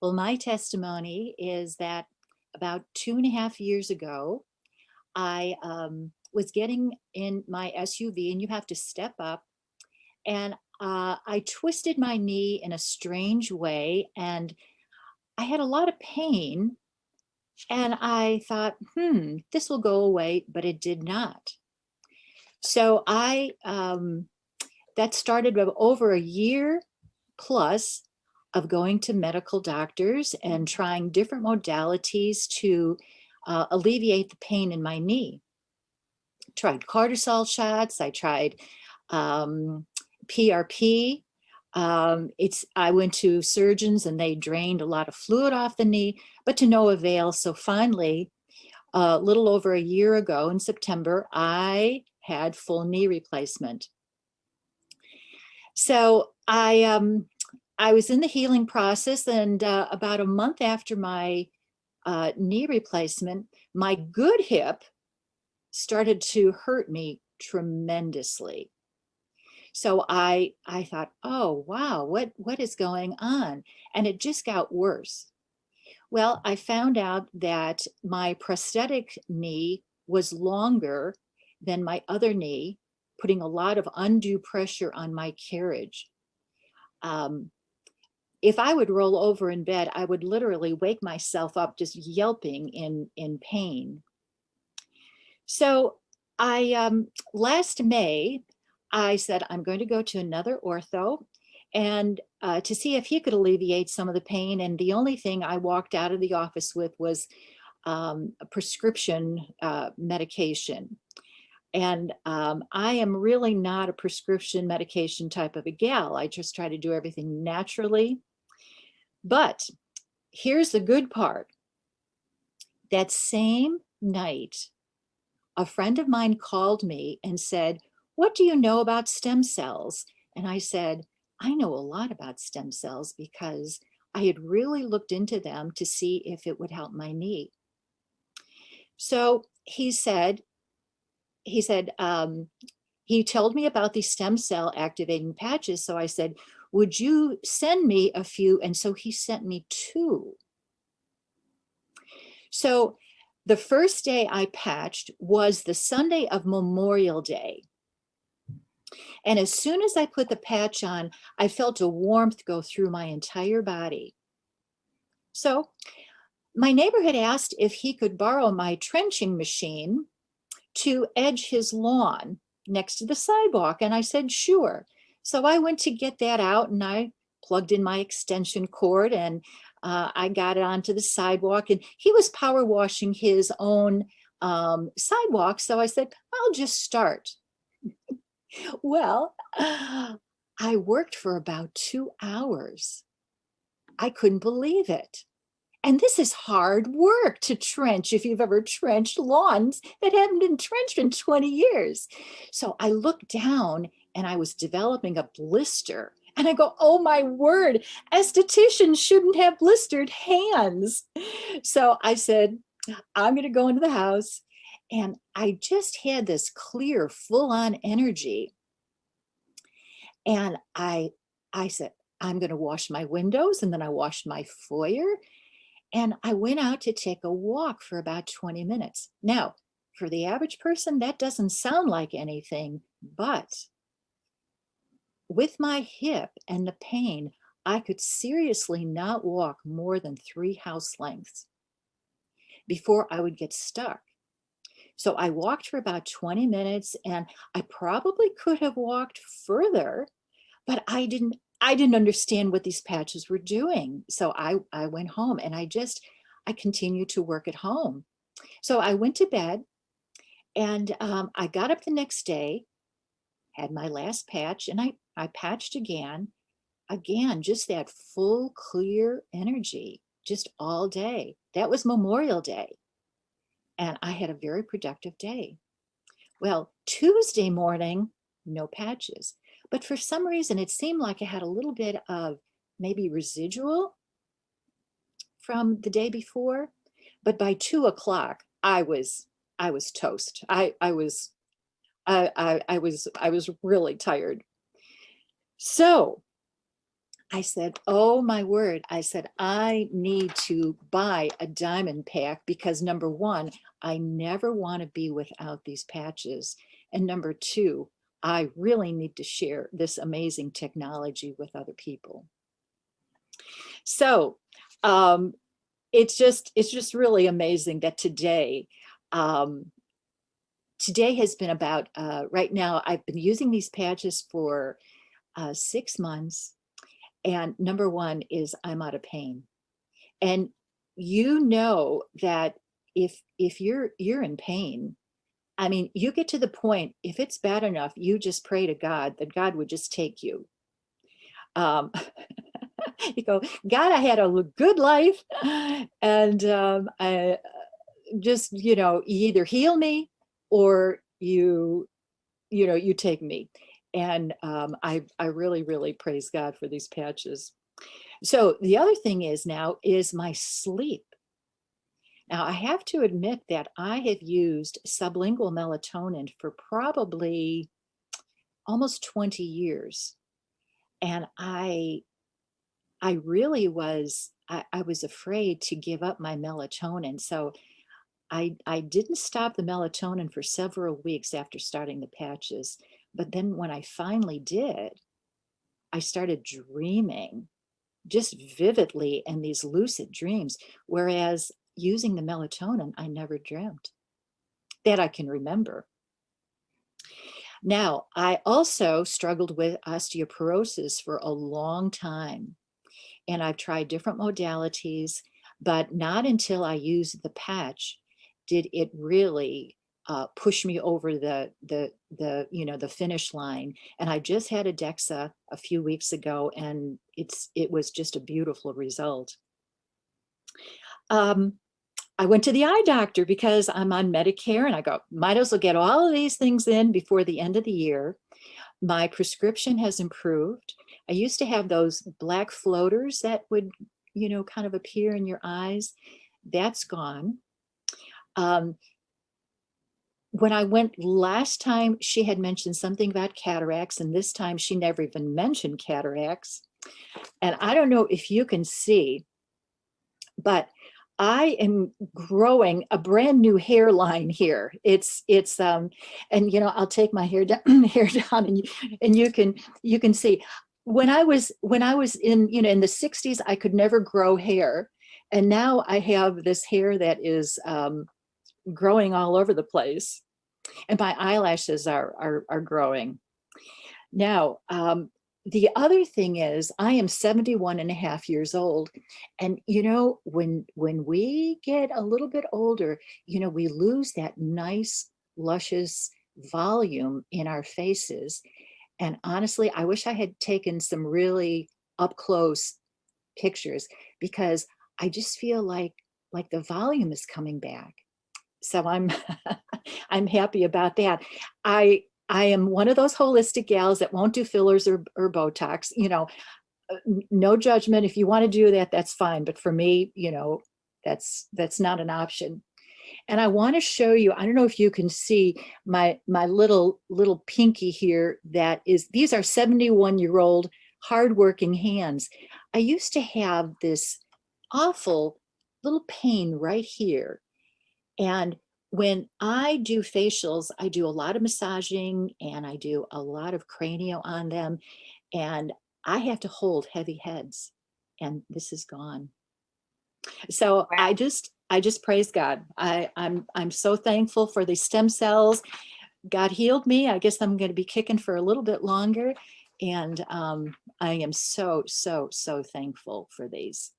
Well, my testimony is that about 2.5 years ago, I was getting in my SUV, and you have to step up, and I twisted my knee in a strange way, and I had a lot of pain. And I thought, this will go away, but it did not. So that started with over a year plus of going to medical doctors and trying different modalities to alleviate the pain in my knee. Tried cortisol shots. I tried PRP. I went to surgeons and they drained a lot of fluid off the knee, but to no avail. So finally, a little over a year ago in September, I had full knee replacement. So I was in the healing process, and about a month after my knee replacement, my good hip started to hurt me tremendously. So I thought, oh wow, what is going on? And it just got worse. Well, I found out that my prosthetic knee was longer than my other knee, putting a lot of undue pressure on my carriage. If I would roll over in bed, I would literally wake myself up just yelping in pain. So I last May, I said, I'm going to go to another ortho and to see if he could alleviate some of the pain. And the only thing I walked out of the office with was a prescription medication. And I am really not a prescription medication type of a gal. I just try to do everything naturally. But here's the good part. That same night, a friend of mine called me and said, what do you know about stem cells? And I said, I know a lot about stem cells because I had really looked into them to see if it would help my knee. So he told me about these stem cell activating patches. So I said, would you send me a few? And so he sent me 2. So the first day I patched was the Sunday of Memorial Day. And as soon as I put the patch on, I felt a warmth go through my entire body. So my neighbor had asked if he could borrow my trenching machine to edge his lawn next to the sidewalk. And I said, sure. So I went to get that out and I plugged in my extension cord and I got it onto the sidewalk, and he was power washing his own sidewalk. So I said, I'll just start. Well, I worked for about 2 hours. I couldn't believe it. And this is hard work to trench if you've ever trenched lawns that haven't been trenched in 20 years. So I looked down and I was developing a blister. And I go, oh my word, estheticians shouldn't have blistered hands. So I said, I'm going to go into the house. And I just had this clear, full-on energy. And I said, I'm going to wash my windows. And then I washed my foyer. And I went out to take a walk for about 20 minutes. Now, for the average person, that doesn't sound like anything, but with my hip and the pain, I could seriously not walk more than 3 house lengths before I would get stuck. So I walked for about 20 minutes, and I probably could have walked further, but I didn't understand what these patches were doing. So I went home and I continued to work at home. So I went to bed, and I got up the next day, had my last patch, and I patched again, just that full, clear energy, just all day. That was Memorial Day. And I had a very productive day. Well, Tuesday morning, no patches. But for some reason, it seemed like I had a little bit of maybe residual from the day before. But by 2 o'clock, I was toast. I was really tired. So I said, oh my word. I said, I need to buy a diamond pack because number one, I never want to be without these patches. And number two, I really need to share this amazing technology with other people. So um, it's just really amazing that um, today has been about, right now, I've been using these patches for 6 months. And number one is I'm out of pain. And you know that if you're in pain, I mean, you get to the point, if it's bad enough, you just pray to God that God would just take you. Um, you go, God, I had a good life, and I just, you either heal me or you take me. And I really, really praise God for these patches. So the other thing is now is my sleep. Now I have to admit that I have used sublingual melatonin for probably almost 20 years. And I really I was afraid to give up my melatonin. So I didn't stop the melatonin for several weeks after starting the patches. But then when I finally did, I started dreaming just vividly and these lucid dreams. Whereas using the melatonin, I never dreamt that I can remember. Now, I also struggled with osteoporosis for a long time, and I've tried different modalities, but not until I used the patch did it really push me over the finish line. And I just had a DEXA a few weeks ago, and it was just a beautiful result. Um, I went to the eye doctor because I'm on Medicare, and I go, might as well get all of these things in before the end of the year. My prescription has improved. I used to have those black floaters that would, kind of appear in your eyes. That's gone. When I went last time, she had mentioned something about cataracts, and this time she never even mentioned cataracts. And I don't know if you can see, but I am growing a brand new hairline here. And I'll take my hair down, and you can see. When I was in the 60s, I could never grow hair, and now I have this hair that is growing all over the place, and my eyelashes are growing. Now, the other thing is I am 71 and a half years old. And, when we get a little bit older, we lose that nice, luscious volume in our faces. And honestly, I wish I had taken some really up close pictures because I just feel like the volume is coming back. So I'm I'm happy about that. I am one of those holistic gals that won't do fillers or Botox. No judgment. If you want to do that, that's fine. But for me, that's not an option. And I want to show you. I don't know if you can see my little pinky here. These are 71-year-old hardworking hands. I used to have this awful little pain right here. And when I do facials, I do a lot of massaging and I do a lot of cranio on them. And I have to hold heavy heads. And this is gone. So Wow. I just praise God. I'm so thankful for the stem cells. God healed me. I guess I'm going to be kicking for a little bit longer. And I am so, so, so thankful for these.